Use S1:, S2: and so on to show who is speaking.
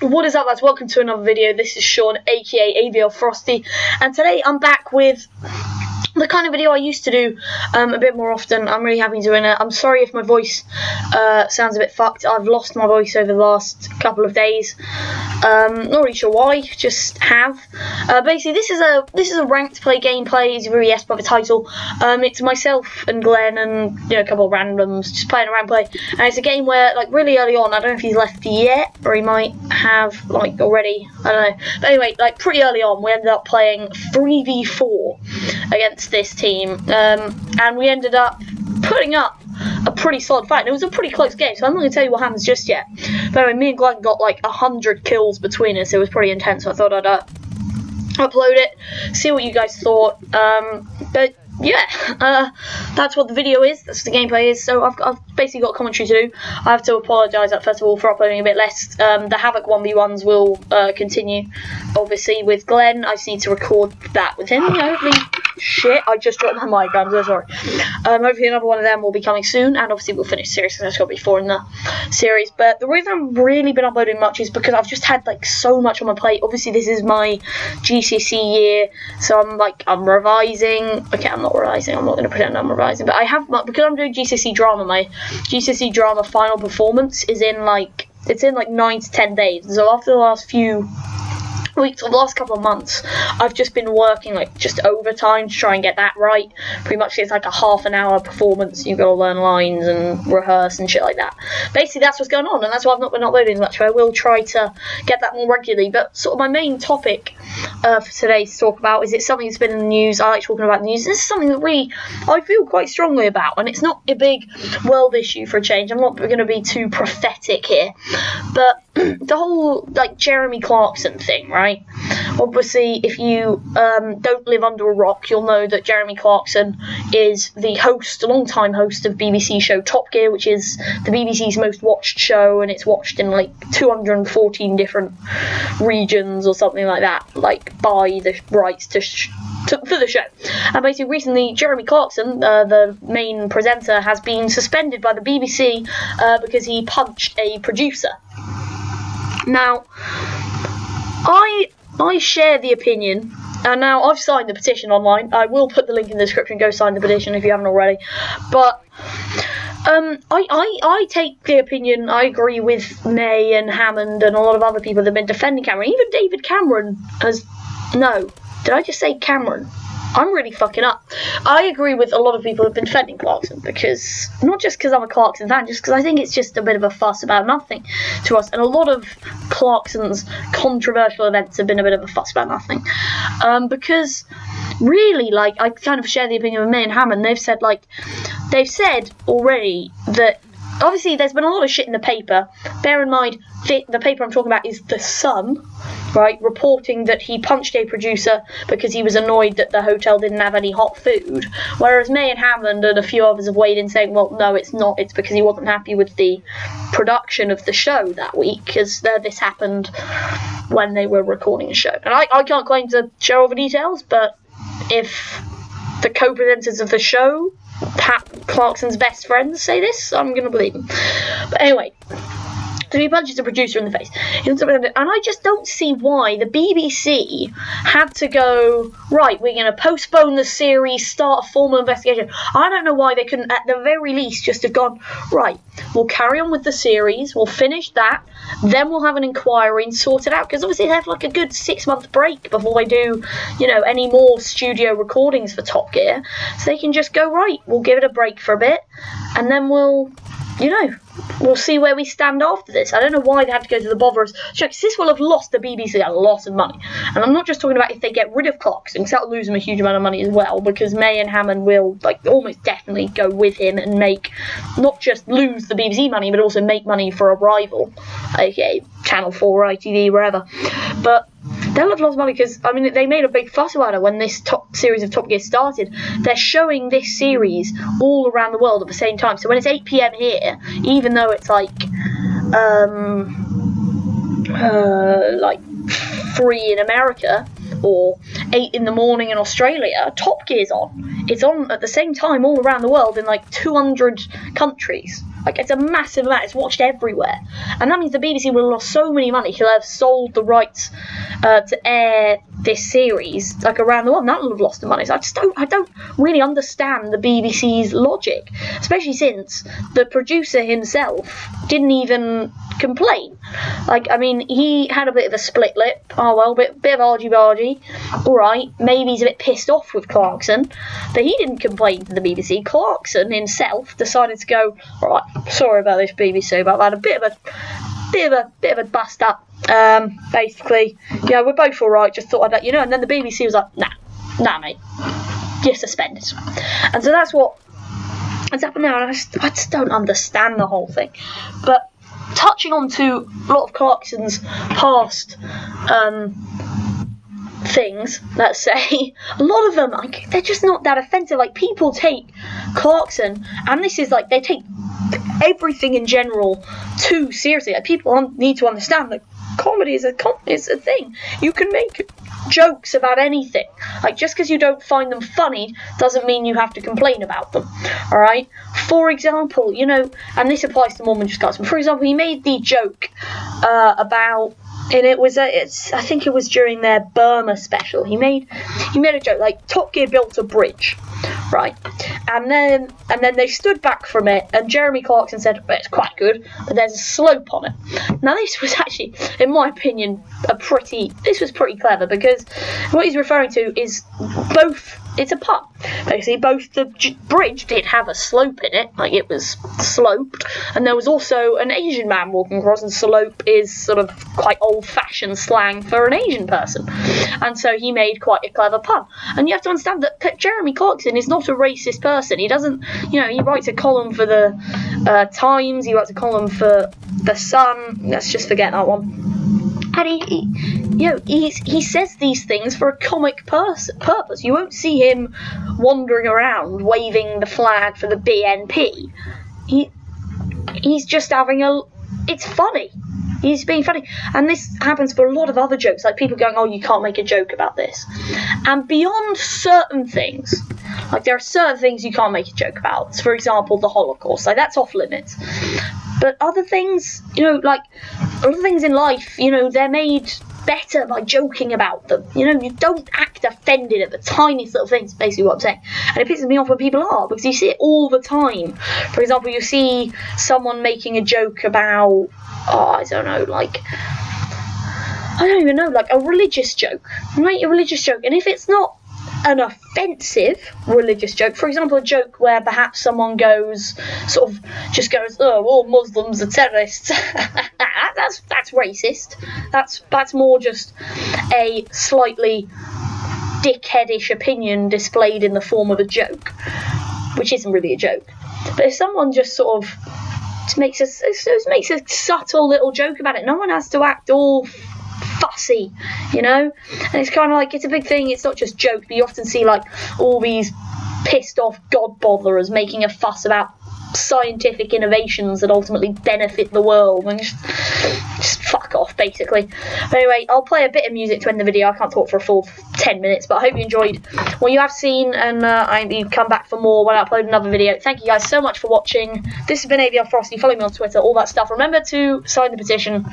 S1: What is up, lads? Welcome to another video. This is Sean, aka AVL Frosty, and today I'm back with the kind of video I used to do a bit more often. I'm really happy doing it. I'm sorry if my voice sounds a bit fucked. I've lost my voice over the last couple of days. Not really sure why, just have. Basically, this is a ranked play gameplay, as you already guessed by the title. It's myself and Glenn and a couple of randoms just playing around play, and it's a game where really early on, I don't know if he's left yet or he might have already. I don't know. But anyway, pretty early on, we ended up playing 3v4 against this team, and we ended up putting up a pretty solid fight. And it was a pretty close game, so I'm not going to tell you what happens just yet. But anyway, me and Glenn got 100 kills between us. It was pretty intense, so I thought I'd upload it, see what you guys thought. But yeah, that's what the video is, that's what the gameplay is. So I've basically got commentary to do. I have to apologise, first of all, for uploading a bit less. The Havoc 1v1s will continue, obviously, with Glenn. I just need to record that with him. Hopefully, shit, I just dropped my mic, I'm so sorry. Hopefully another one of them will be coming soon, and obviously we'll finish the series, because I've got before in the series. But the reason I've really been uploading much is because I've just had so much on my plate. Obviously this is my GCSE year, so I'm revising. Okay, I'm not revising, I'm not going to pretend I'm revising, but I have, because I'm doing GCSE drama, my GCSE drama final performance is in it's in 9 to 10 days. So after the last few weeks, or the last couple of months, I've just been working just overtime to try and get that right. Pretty much it's a half an hour performance. You've got to learn lines and rehearse and shit like that. Basically that's what's going on, and that's why I've not been uploading as much, but I will try to get that more regularly. But sort of my main topic for today to talk about is, it's something that's been in the news. I like talking about the news. This is something that really I feel quite strongly about, and it's not a big world issue for a change. I'm not going to be too prophetic here, but the whole Jeremy Clarkson thing, right? Obviously, if you don't live under a rock, you'll know that Jeremy Clarkson is the host, long-time host of BBC show Top Gear, which is the BBC's most watched show, and it's watched in 214 different regions or something like that, by the rights for the show. And basically recently, Jeremy Clarkson, the main presenter, has been suspended by the BBC because he punched a producer. Now, I share the opinion, and now I've signed the petition online. I will put the link in the description. Go sign the petition if you haven't already. But I take the opinion. I agree with May and Hammond and a lot of other people that have been defending Cameron. Even David Cameron has. No, did I just say Cameron? I'm really fucking up. I agree with a lot of people who have been defending Clarkson, because, not just because I'm a Clarkson fan, just because I think it's just a bit of a fuss about nothing to us. And a lot of Clarkson's controversial events have been a bit of a fuss about nothing. Because, really, I kind of share the opinion of May and Hammond. They've said already that, obviously, there's been a lot of shit in the paper. Bear in mind, the paper I'm talking about is The Sun, right, reporting that he punched a producer because he was annoyed that the hotel didn't have any hot food. Whereas May and Hammond and a few others have weighed in saying, well, no, it's not. It's because he wasn't happy with the production of the show that week, because this happened when they were recording a show. And I can't claim to share all the details, but if the co-presenters of the show, Clarkson's best friends, say this, I'm going to believe them. But anyway, so he punches a producer in the face. And I just don't see why the BBC had to go, right, we're going to postpone the series, start a formal investigation. I don't know why they couldn't, at the very least, just have gone, right, we'll carry on with the series, we'll finish that, then we'll have an inquiry and sort it out. Because obviously they have a good 6-month break before they do, any more studio recordings for Top Gear. So they can just go, right, we'll give it a break for a bit, and then we'll see where we stand after this. I don't know why they had to go to the bother of... This will have lost the BBC a lot of money. And I'm not just talking about if they get rid of Clarkson, because that'll lose them a huge amount of money as well, because May and Hammond will, almost definitely go with him and make... not just lose the BBC money, but also make money for a rival. Okay, Channel 4, ITV, wherever. But they'll have lost money because, they made a big fuss about it when this series of Top Gear started. They're showing this series all around the world at the same time. So when it's 8 PM here, even though it's 3 in America, or 8 in the morning in Australia, Top Gear's on. it's on at the same time all around the world in like 200 countries. Like, it's a massive amount. It's watched everywhere, and that means the BBC will have lost so many money. He'll have sold the rights to air this series like around the world, and that will have lost the money. So I don't really understand the BBC's logic, especially since the producer himself didn't even complain. Like, I mean, he had a bit of a split lip. Oh well, bit of argy-bargy. All right, maybe he's a bit pissed off with Clarkson, but he didn't complain to the BBC. Clarkson himself decided to go, all right, sorry about this, BBC, about that. A bit of a bust up. Basically, yeah, we're both all right. Just thought I'd let you know. And then the BBC was like, nah, mate, you're suspended. And so that's what has happened now. And I just don't understand the whole thing. But touching on to a lot of Clarkson's past things, let's say, a lot of them, like, they're just not that offensive. Like, people take Clarkson, and this is like, they take everything in general too seriously. Like, people need to understand that comedy is a thing. You can make jokes about anything. Like, just because you don't find them funny doesn't mean you have to complain about them. Alright? For example, you know, and this applies to more than just Clarkson. For example, he made the joke about, and it was I think it was during their Burma special. He made a joke like Top Gear built a bridge, right? And then they stood back from it, and Jeremy Clarkson said, well, it's quite good, but there's a slope on it. Now this was actually, in my opinion, this was pretty clever, because what he's referring to is it's a pun. Basically, both the bridge did have a slope in it, like it was sloped, and there was also an Asian man walking across, and slope is sort of quite old-fashioned slang for an Asian person. And so he made quite a clever pun. And you have to understand that Jeremy Clarkson is not a racist person. He doesn't, you know, he writes a column for the Times, he writes a column for the Sun. Let's just forget that one. And he says these things for a comic purpose. You won't see him wandering around waving the flag for the BNP. He's just having it's funny. He's being funny. And this happens for a lot of other jokes. Like, people going, oh, you can't make a joke about this. And beyond certain things, like, there are certain things you can't make a joke about. So, for example, the Holocaust. Like, that's off limits. But other things, you know, like, other things in life, you know, they're made better by joking about them. You know, you don't act offended at the tiniest little things, basically what I'm saying. And it pisses me off when people are, because you see it all the time. For example, you see someone making a joke about, I don't know, like, I don't even know, like a religious joke, right? A religious joke. And if it's not an offensive religious joke, for example, a joke where perhaps someone goes, oh, all Muslims are terrorists, that's racist. That's more just a slightly dickheadish opinion displayed in the form of a joke, which isn't really a joke. But if someone just sort of makes a subtle little joke about it, no one has to act all fussy, you know. And it's kind of like, it's a big thing. It's not just jokes, but you often see like all these pissed off god botherers making a fuss about scientific innovations that ultimately benefit the world, and just fuck off, basically. But anyway, I'll play a bit of music to end the video. I can't talk for a full 10 minutes, but I hope you enjoyed what you have seen, and you come back for more when I upload another video. Thank you guys so much for watching. This has been AVL Frosty. Follow me on Twitter, all that stuff. Remember to sign the petition.